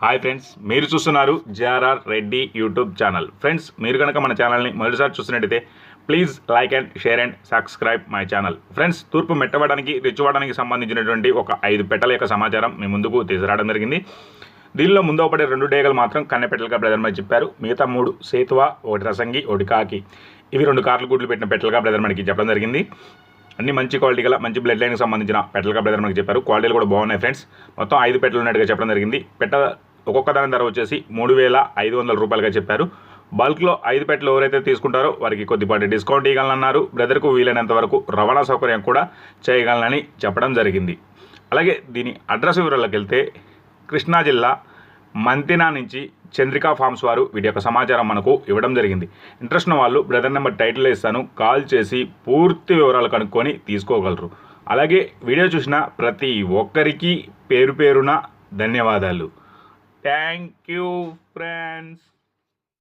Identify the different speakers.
Speaker 1: Hi friends, మీరు చూస్తున్నారు JRR Reddy YouTube channel. Friends, మీరు కనుక మన ఛానల్ని మొదటిసారి చూస్తున్నట్టయితే please like and share and subscribe my channel. Friends, తూర్పు మెట్టవడానికి రిచ్చువడానికి సంబంధించినటువంటి ఒక 5 పెట్టల యొక్క సమాచారం మీ ముందుకు తీసుకురావడం జరిగింది. దీనిలో ముందు పడే 2 డేగలు మాత్రం కన్నెపెట్టలుగా బ్రదర్ మనకి చెప్పారు. మిగతా 3 సేతువ, 1 రసంగి, 1 కాకి, ఇవి 2 కార్లు గుడ్లు పెట్టిన పెట్టలుగా బ్రదర్ మనకి చెప్పడం జరిగింది. అన్ని మంచి క్వాలిటీ గల మంచి బ్లడ్ లైన్కి సంబంధించిన పెట్టలుగా బ్రదర్ మనకి చెప్పారు. క్వాలిటీలు కూడా బాగున్నాయి ఫ్రెండ్స్. మొత్తం 5 పెట్టలు ఉన్నట్టుగా చెప్పడం జరిగింది. ఒక్కొక్క దాని ధర వచ్చేసి 3,500 రూపాయలుగా చెప్పారు. బల్క్లో 5 పెట్టలు ఎవరైతే తీసుకుంటారో వారికి కొద్దిపాటి డిస్కౌంట్ ఇవ్వగలనన్నారు. బ్రదర్కు వీలైనంత వరకు రవాణా సౌకర్యం కూడా చేయగలనని చెప్పడం జరిగింది. అలాగే దీని అడ్రస్ వివరాలకు వెళ్తే కృష్ణా జిల్లా మంతినా నుంచి చంద్రికా ఫార్మ్స్ వారు వీటి యొక్క సమాచారం మనకు ఇవ్వడం జరిగింది. ఇంట్రెస్ట్ ఉన్న వాళ్ళు బ్రదర్ నెంబర్ టైటిల్ ఇస్తాను, కాల్ చేసి పూర్తి వివరాలు కనుక్కొని తీసుకోగలరు. అలాగే వీడియో చూసిన ప్రతి ఒక్కరికి పేరు పేరున ధన్యవాదాలు. Thank you friends.